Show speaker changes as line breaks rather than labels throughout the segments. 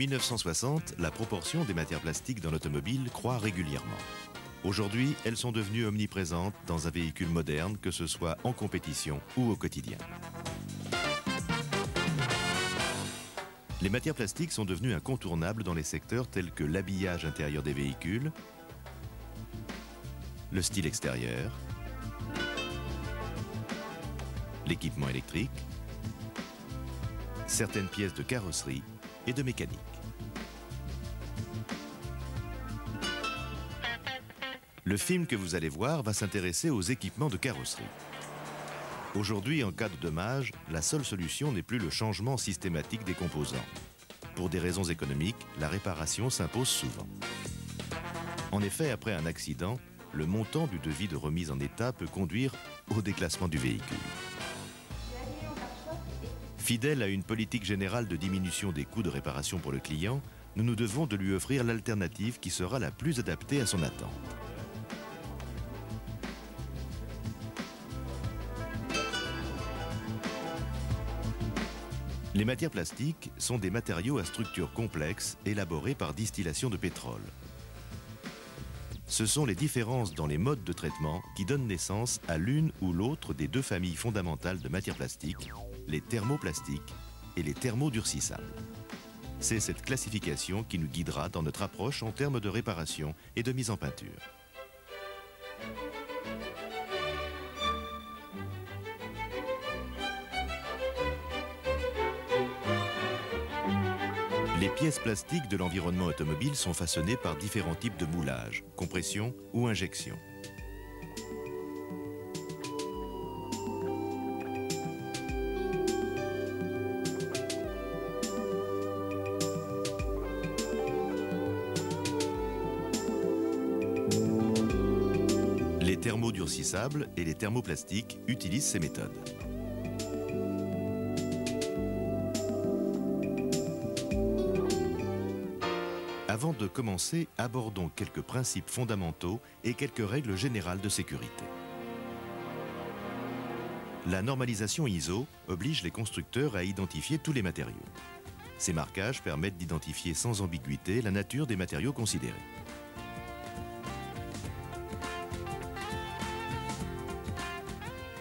1960, la proportion des matières plastiques dans l'automobile croît régulièrement. Aujourd'hui, elles sont devenues omniprésentes dans un véhicule moderne, que ce soit en compétition ou au quotidien. Les matières plastiques sont devenues incontournables dans les secteurs tels que l'habillage intérieur des véhicules, le style extérieur, l'équipement électrique, certaines pièces de carrosserie et de mécanique. Le film que vous allez voir va s'intéresser aux équipements de carrosserie. Aujourd'hui, en cas de dommage, la seule solution n'est plus le changement systématique des composants. Pour des raisons économiques, la réparation s'impose souvent. En effet, après un accident, le montant du devis de remise en état peut conduire au déclassement du véhicule. Fidèle à une politique générale de diminution des coûts de réparation pour le client, nous nous devons de lui offrir l'alternative qui sera la plus adaptée à son attente. Les matières plastiques sont des matériaux à structure complexe élaborés par distillation de pétrole. Ce sont les différences dans les modes de traitement qui donnent naissance à l'une ou l'autre des deux familles fondamentales de matières plastiques, les thermoplastiques et les thermodurcissables. C'est cette classification qui nous guidera dans notre approche en termes de réparation et de mise en peinture. Les pièces plastiques de l'environnement automobile sont façonnées par différents types de moulage, compression ou injection. Les thermodurcissables et les thermoplastiques utilisent ces méthodes. Avant de commencer, abordons quelques principes fondamentaux et quelques règles générales de sécurité. La normalisation ISO oblige les constructeurs à identifier tous les matériaux. Ces marquages permettent d'identifier sans ambiguïté la nature des matériaux considérés.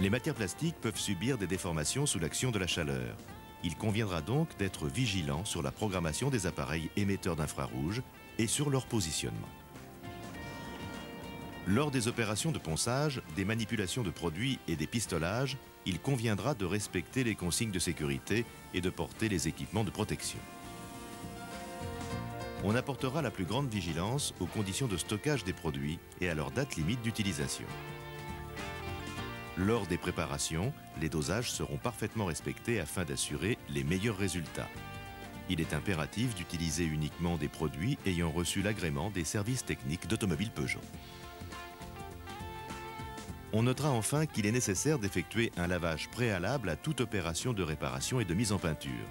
Les matières plastiques peuvent subir des déformations sous l'action de la chaleur. Il conviendra donc d'être vigilant sur la programmation des appareils émetteurs d'infrarouge et sur leur positionnement. Lors des opérations de ponçage, des manipulations de produits et des pistolages, il conviendra de respecter les consignes de sécurité et de porter les équipements de protection. On apportera la plus grande vigilance aux conditions de stockage des produits et à leur date limite d'utilisation. Lors des préparations, les dosages seront parfaitement respectés afin d'assurer les meilleurs résultats. Il est impératif d'utiliser uniquement des produits ayant reçu l'agrément des services techniques d'Automobile Peugeot. On notera enfin qu'il est nécessaire d'effectuer un lavage préalable à toute opération de réparation et de mise en peinture,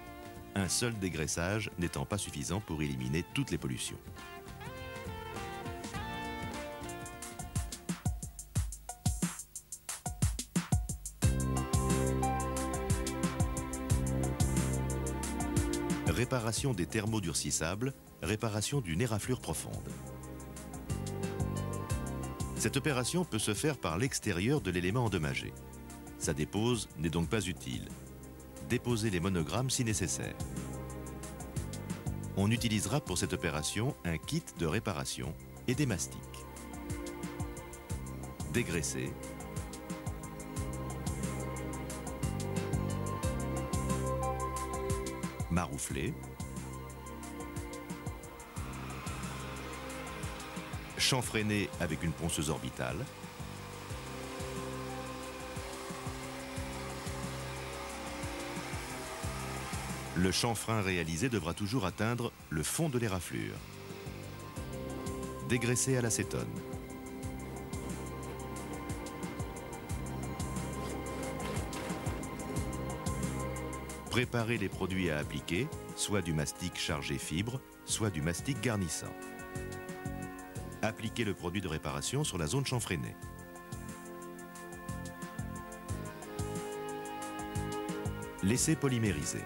un seul dégraissage n'étant pas suffisant pour éliminer toutes les pollutions. Réparation des thermodurcissables, réparation d'une éraflure profonde. Cette opération peut se faire par l'extérieur de l'élément endommagé. Sa dépose n'est donc pas utile. Déposez les monogrammes si nécessaire. On utilisera pour cette opération un kit de réparation et des mastiques. Dégraisser. Maroufler, chanfreiner avec une ponceuse orbitale, le chanfrein réalisé devra toujours atteindre le fond de l'éraflure. Dégraisser à l'acétone. Préparer les produits à appliquer, soit du mastic chargé fibre, soit du mastic garnissant. Appliquer le produit de réparation sur la zone chanfreinée. Laisser polymériser.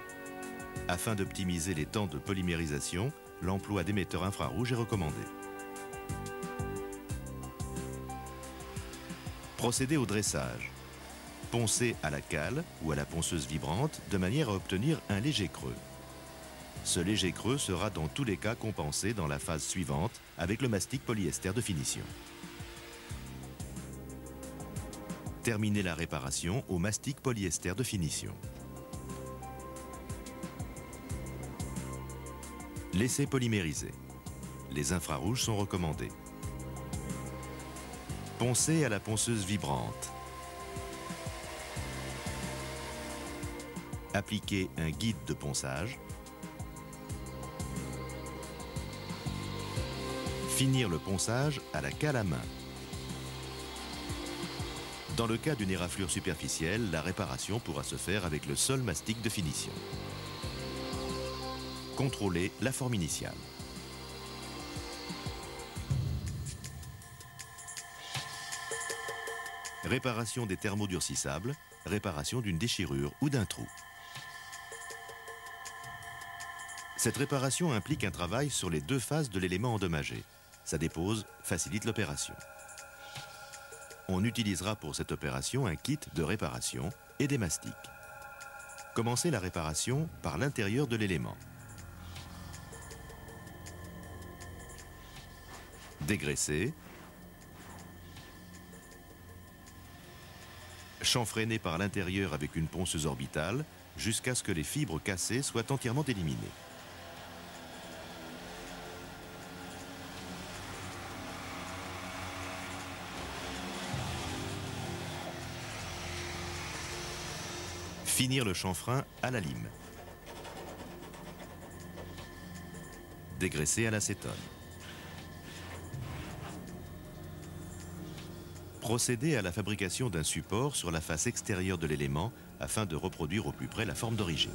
Afin d'optimiser les temps de polymérisation, l'emploi d'émetteurs infrarouges est recommandé. Procéder au dressage. Poncer à la cale ou à la ponceuse vibrante de manière à obtenir un léger creux. Ce léger creux sera dans tous les cas compensé dans la phase suivante avec le mastic polyester de finition. Terminer la réparation au mastic polyester de finition. Laisser polymériser. Les infrarouges sont recommandés. Poncer à la ponceuse vibrante. Appliquer un guide de ponçage. Finir le ponçage à la cale à main. Dans le cas d'une éraflure superficielle, la réparation pourra se faire avec le seul mastic de finition. Contrôler la forme initiale. Réparation des thermodurcissables, réparation d'une déchirure ou d'un trou. Cette réparation implique un travail sur les deux faces de l'élément endommagé. Sa dépose facilite l'opération. On utilisera pour cette opération un kit de réparation et des mastiques. Commencez la réparation par l'intérieur de l'élément. Dégraisser. Chanfreiner par l'intérieur avec une ponceuse orbitale jusqu'à ce que les fibres cassées soient entièrement éliminées. Finir le chanfrein à la lime. Dégraisser à l'acétone. Procéder à la fabrication d'un support sur la face extérieure de l'élément afin de reproduire au plus près la forme d'origine.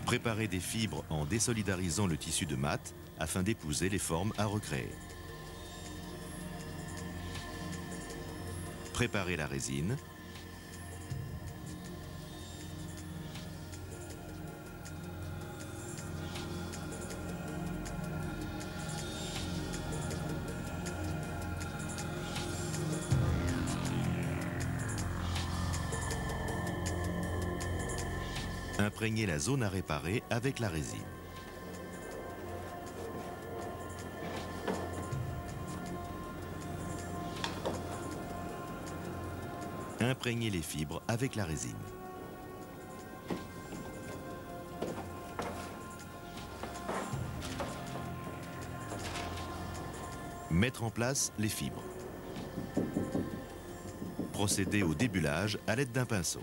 Préparer des fibres en désolidarisant le tissu de mat afin d'épouser les formes à recréer. Préparer la résine. Imprégner la zone à réparer avec la résine. Imprégner les fibres avec la résine. Mettre en place les fibres. Procéder au débulage à l'aide d'un pinceau.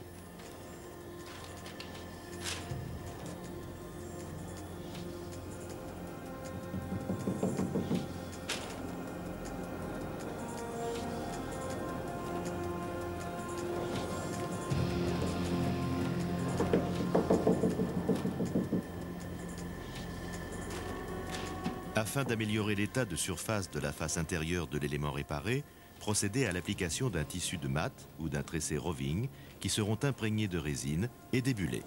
Afin d'améliorer l'état de surface de la face intérieure de l'élément réparé, procédez à l'application d'un tissu de mat ou d'un tressé roving qui seront imprégnés de résine et débulés.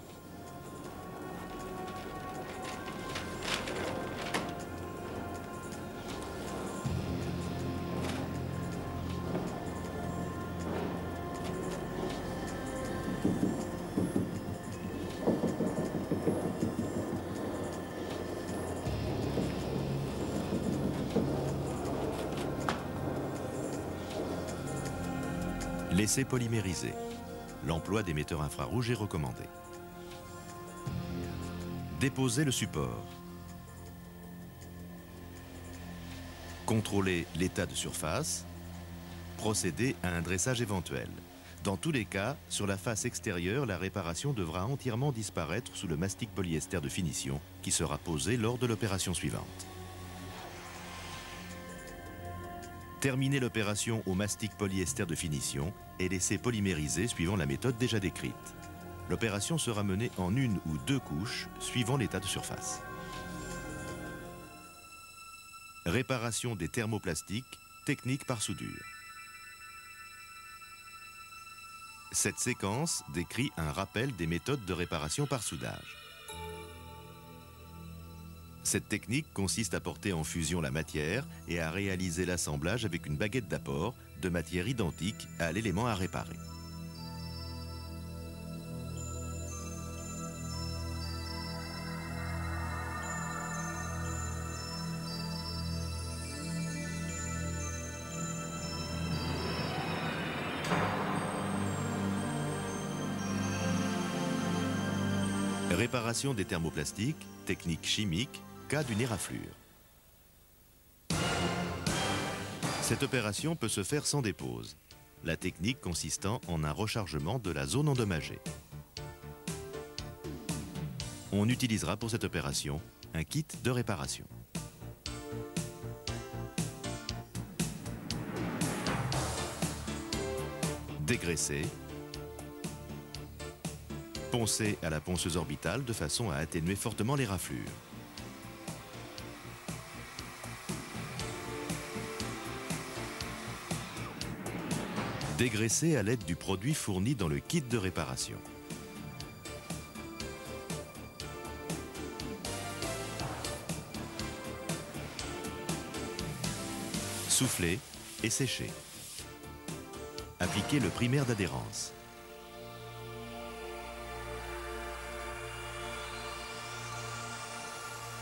Laisser polymériser. L'emploi d'émetteurs infrarouges est recommandé. Déposer le support. Contrôler l'état de surface. Procéder à un dressage éventuel. Dans tous les cas, sur la face extérieure, la réparation devra entièrement disparaître sous le mastic polyester de finition qui sera posé lors de l'opération suivante. Terminer l'opération au mastic polyester de finition et laisser polymériser suivant la méthode déjà décrite. L'opération sera menée en une ou deux couches suivant l'état de surface. Réparation des thermoplastiques, technique par soudure. Cette séquence décrit un rappel des méthodes de réparation par soudage. Cette technique consiste à porter en fusion la matière et à réaliser l'assemblage avec une baguette d'apport de matière identique à l'élément à réparer. Réparation des thermoplastiques, technique chimique, cas d'une éraflure. Cette opération peut se faire sans dépose, la technique consistant en un rechargement de la zone endommagée. On utilisera pour cette opération un kit de réparation. Dégraisser. Poncer à la ponceuse orbitale de façon à atténuer fortement les raflures. Dégraisser à l'aide du produit fourni dans le kit de réparation. Souffler et sécher. Appliquer le primaire d'adhérence.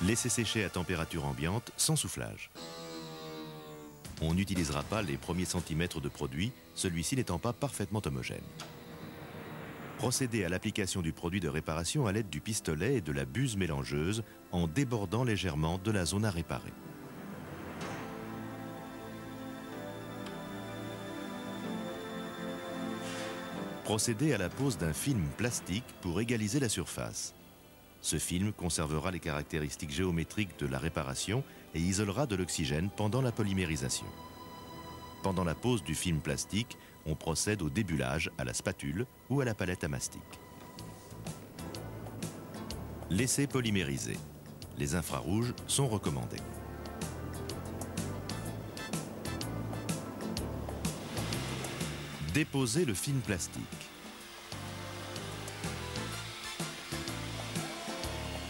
Laissez sécher à température ambiante sans soufflage. On n'utilisera pas les premiers centimètres de produit, celui-ci n'étant pas parfaitement homogène. Procédez à l'application du produit de réparation à l'aide du pistolet et de la buse mélangeuse en débordant légèrement de la zone à réparer. Procédez à la pose d'un film plastique pour égaliser la surface. Ce film conservera les caractéristiques géométriques de la réparation et isolera de l'oxygène pendant la polymérisation. Pendant la pose du film plastique, on procède au débulage à la spatule ou à la palette à mastic. Laissez polymériser. Les infrarouges sont recommandés. Déposez le film plastique.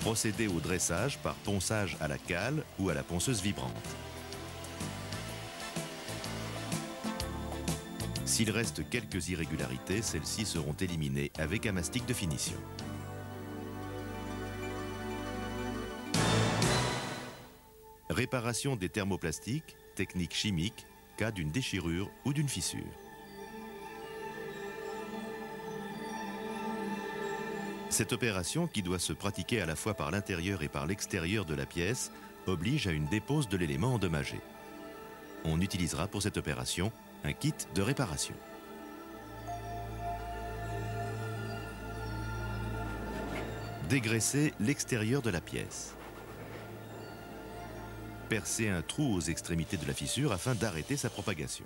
Procédez au dressage par ponçage à la cale ou à la ponceuse vibrante. S'il reste quelques irrégularités, celles-ci seront éliminées avec un mastic de finition. Réparation des thermoplastiques, technique chimique, cas d'une déchirure ou d'une fissure. Cette opération, qui doit se pratiquer à la fois par l'intérieur et par l'extérieur de la pièce, oblige à une dépose de l'élément endommagé. On utilisera pour cette opération un kit de réparation. Dégraisser l'extérieur de la pièce. Percer un trou aux extrémités de la fissure afin d'arrêter sa propagation.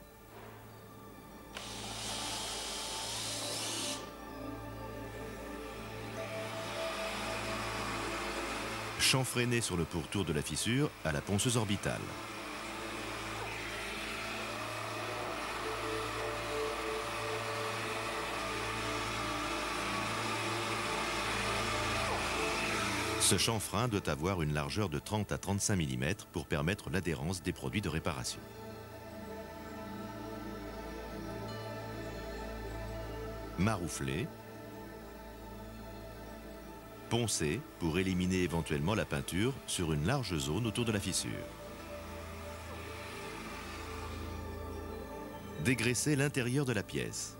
Chanfreiner sur le pourtour de la fissure à la ponceuse orbitale. Ce chanfrein doit avoir une largeur de 30 à 35 mm pour permettre l'adhérence des produits de réparation. Maroufler. Poncer pour éliminer éventuellement la peinture sur une large zone autour de la fissure. Dégraisser l'intérieur de la pièce.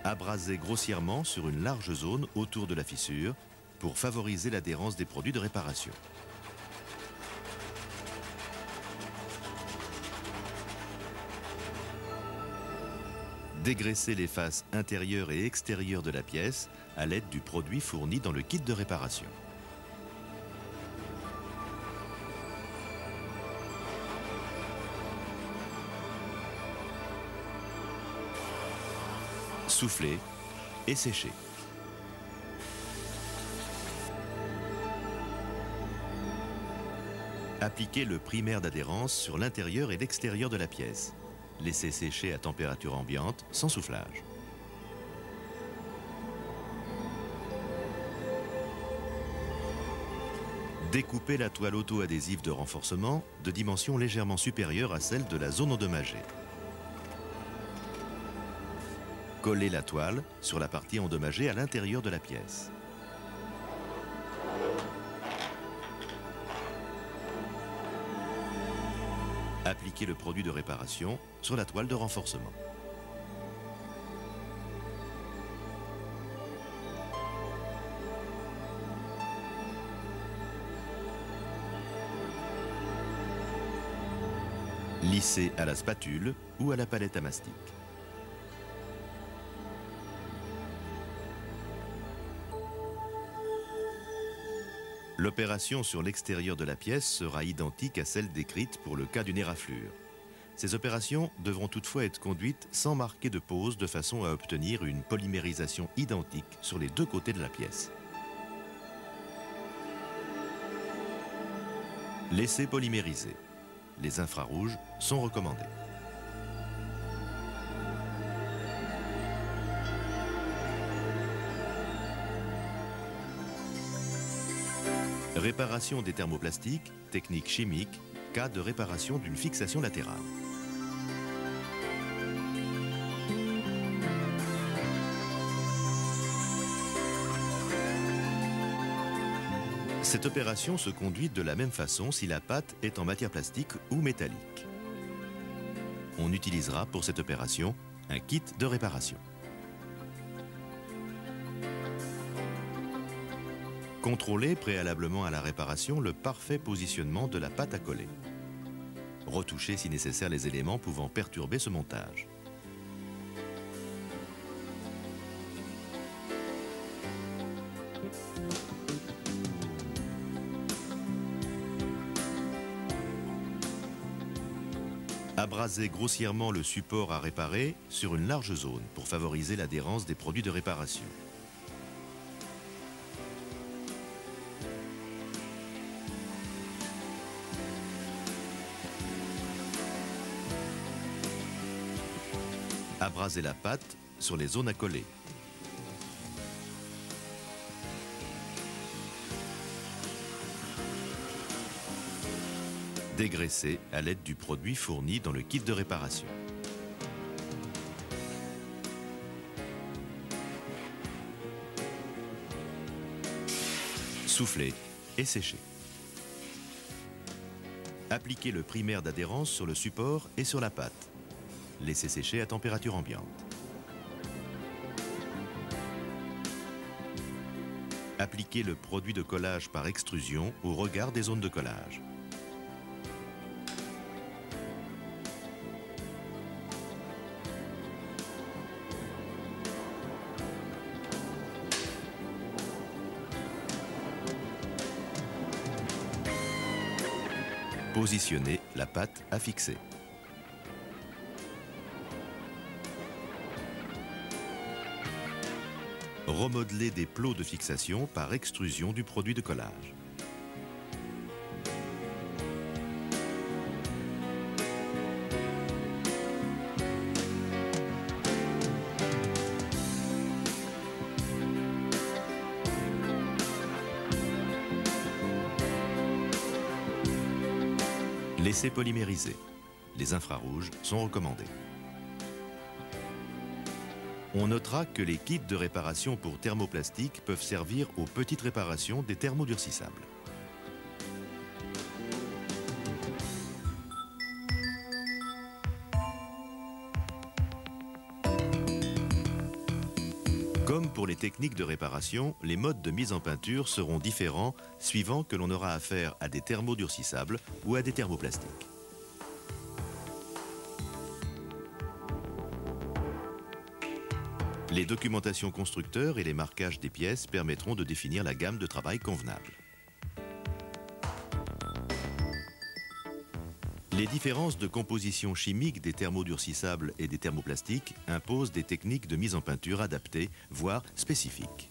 Abraser grossièrement sur une large zone autour de la fissure pour favoriser l'adhérence des produits de réparation. Dégraisser les faces intérieures et extérieures de la pièce à l'aide du produit fourni dans le kit de réparation. Souffler et sécher. Appliquez le primaire d'adhérence sur l'intérieur et l'extérieur de la pièce. Laissez sécher à température ambiante, sans soufflage. Découpez la toile auto-adhésive de renforcement de dimension légèrement supérieure à celle de la zone endommagée. Collez la toile sur la partie endommagée à l'intérieur de la pièce. Appliquez le produit de réparation sur la toile de renforcement. Lissez à la spatule ou à la palette à mastic. L'opération sur l'extérieur de la pièce sera identique à celle décrite pour le cas d'une éraflure. Ces opérations devront toutefois être conduites sans marquer de pause de façon à obtenir une polymérisation identique sur les deux côtés de la pièce. Laissez polymériser. Les infrarouges sont recommandés. Réparation des thermoplastiques, technique chimique, cas de réparation d'une fixation latérale. Cette opération se conduit de la même façon si la pâte est en matière plastique ou métallique. On utilisera pour cette opération un kit de réparation. Contrôlez préalablement à la réparation le parfait positionnement de la pâte à coller. Retouchez si nécessaire les éléments pouvant perturber ce montage. Abrasez grossièrement le support à réparer sur une large zone pour favoriser l'adhérence des produits de réparation. Abrasez la pâte sur les zones à coller. Dégraissez à l'aide du produit fourni dans le kit de réparation. Soufflez et séchez. Appliquez le primaire d'adhérence sur le support et sur la pâte. Laissez sécher à température ambiante. Appliquez le produit de collage par extrusion au regard des zones de collage. Positionnez la pâte à fixer. Remodelez des plots de fixation par extrusion du produit de collage. Laissez polymériser. Les infrarouges sont recommandés. On notera que les kits de réparation pour thermoplastique peuvent servir aux petites réparations des thermodurcissables. Comme pour les techniques de réparation, les modes de mise en peinture seront différents suivant que l'on aura affaire à des thermodurcissables ou à des thermoplastiques. Les documentations constructeurs et les marquages des pièces permettront de définir la gamme de travail convenable. Les différences de composition chimique des thermodurcissables et des thermoplastiques imposent des techniques de mise en peinture adaptées, voire spécifiques.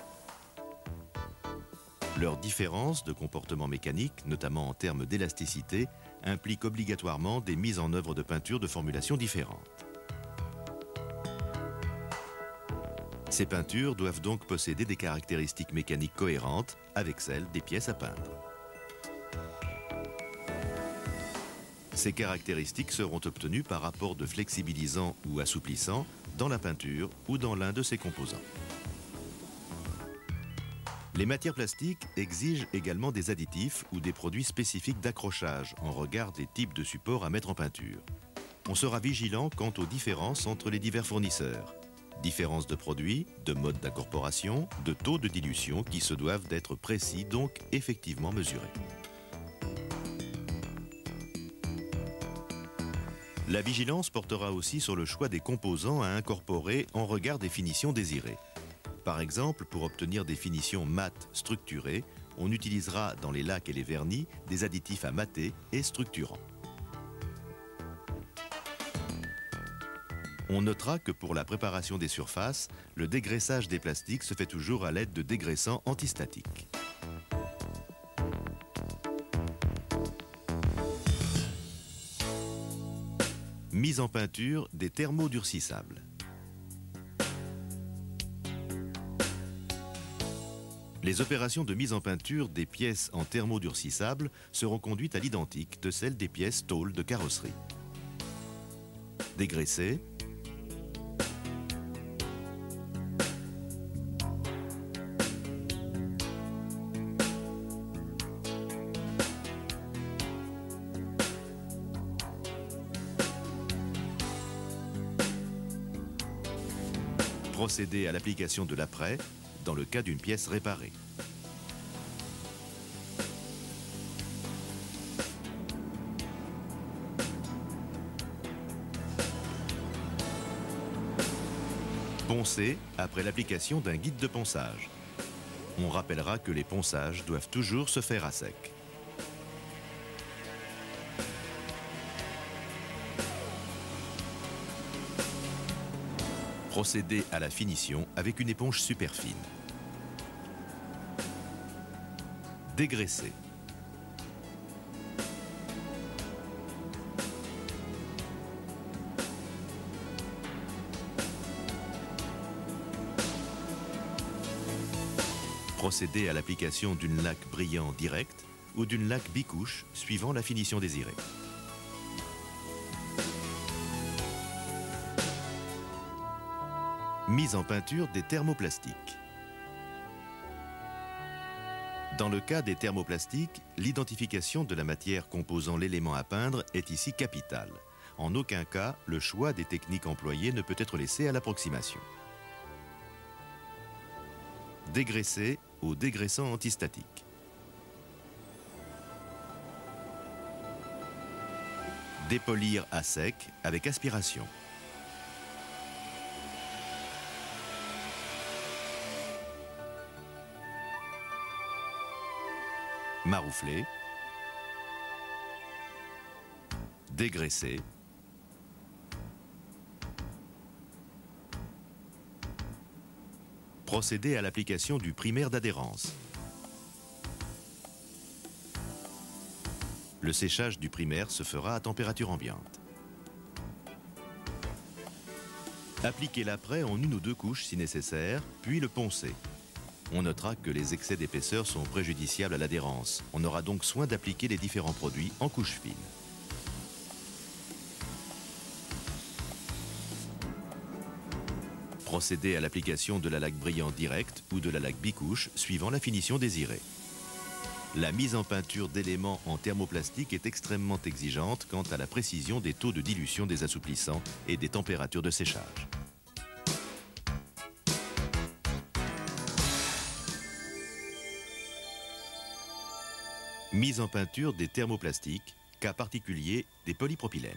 Leur différence de comportement mécanique, notamment en termes d'élasticité, implique obligatoirement des mises en œuvre de peinture de formulation différentes. Ces peintures doivent donc posséder des caractéristiques mécaniques cohérentes avec celles des pièces à peindre. Ces caractéristiques seront obtenues par rapport de flexibilisant ou assouplissant dans la peinture ou dans l'un de ses composants. Les matières plastiques exigent également des additifs ou des produits spécifiques d'accrochage en regard des types de supports à mettre en peinture. On sera vigilant quant aux différences entre les divers fournisseurs. Différences de produits, de mode d'incorporation, de taux de dilution qui se doivent d'être précis, donc effectivement mesurés. La vigilance portera aussi sur le choix des composants à incorporer en regard des finitions désirées. Par exemple, pour obtenir des finitions mates structurées, on utilisera dans les lacs et les vernis des additifs à mater et structurants. On notera que pour la préparation des surfaces, le dégraissage des plastiques se fait toujours à l'aide de dégraissants antistatiques. Mise en peinture des thermodurcissables. Les opérations de mise en peinture des pièces en thermodurcissable seront conduites à l'identique de celles des pièces tôles de carrosserie. Dégraisser, procéder à l'application de l'apprêt dans le cas d'une pièce réparée. Poncer après l'application d'un guide de ponçage. On rappellera que les ponçages doivent toujours se faire à sec. Procéder à la finition avec une éponge super fine. Dégraisser. Procéder à l'application d'une laque brillant directe ou d'une laque bicouche suivant la finition désirée. Mise en peinture des thermoplastiques. Dans le cas des thermoplastiques, l'identification de la matière composant l'élément à peindre est ici capitale. En aucun cas, le choix des techniques employées ne peut être laissé à l'approximation. Dégraisser au dégraissant antistatique. Dépolir à sec avec aspiration. Maroufler, dégraisser, procéder à l'application du primaire d'adhérence. Le séchage du primaire se fera à température ambiante. Appliquer l'apprêt en une ou deux couches si nécessaire, puis le poncer. On notera que les excès d'épaisseur sont préjudiciables à l'adhérence. On aura donc soin d'appliquer les différents produits en couches fines. Procéder à l'application de la laque brillante directe ou de la laque bicouche suivant la finition désirée. La mise en peinture d'éléments en thermoplastique est extrêmement exigeante quant à la précision des taux de dilution des assouplissants et des températures de séchage. Mise en peinture des thermoplastiques, cas particulier des polypropylènes.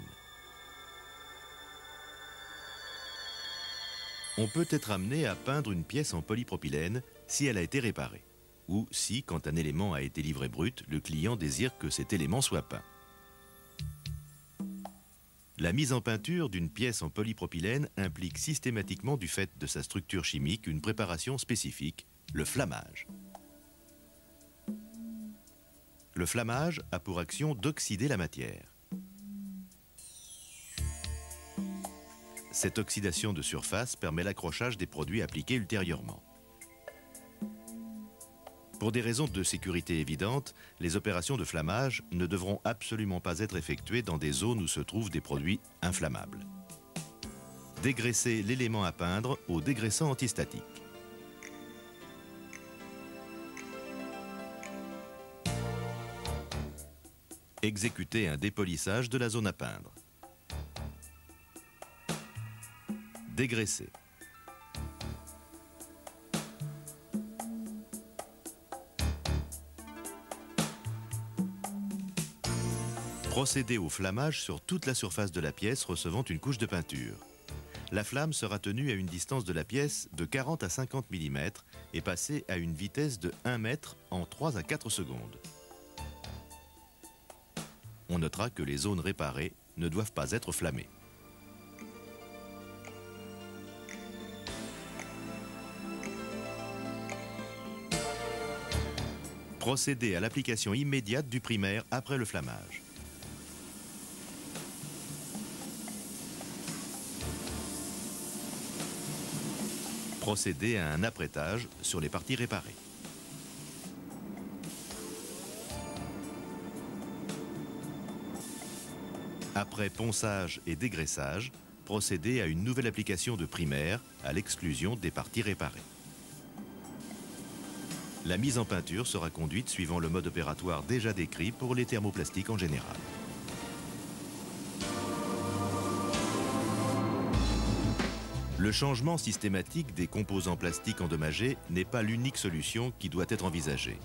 On peut être amené à peindre une pièce en polypropylène si elle a été réparée, ou si, quand un élément a été livré brut, le client désire que cet élément soit peint. La mise en peinture d'une pièce en polypropylène implique systématiquement, du fait de sa structure chimique, une préparation spécifique, le flammage. Le flammage a pour action d'oxyder la matière. Cette oxydation de surface permet l'accrochage des produits appliqués ultérieurement. Pour des raisons de sécurité évidentes, les opérations de flammage ne devront absolument pas être effectuées dans des zones où se trouvent des produits inflammables. Dégraissez l'élément à peindre au dégraissant antistatique. Exécutez un dépolissage de la zone à peindre. Dégraissez. Procédez au flammage sur toute la surface de la pièce recevant une couche de peinture. La flamme sera tenue à une distance de la pièce de 40 à 50 mm et passée à une vitesse de 1 mètre en 3 à 4 secondes. On notera que les zones réparées ne doivent pas être flammées. Procédez à l'application immédiate du primaire après le flammage. Procédez à un apprêtage sur les parties réparées. Après ponçage et dégraissage, procédez à une nouvelle application de primaire à l'exclusion des parties réparées. La mise en peinture sera conduite suivant le mode opératoire déjà décrit pour les thermoplastiques en général. Le changement systématique des composants plastiques endommagés n'est pas l'unique solution qui doit être envisagée.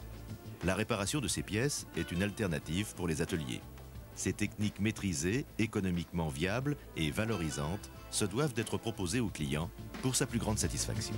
La réparation de ces pièces est une alternative pour les ateliers. Ces techniques maîtrisées, économiquement viables et valorisantes se doivent d'être proposées au client pour sa plus grande satisfaction.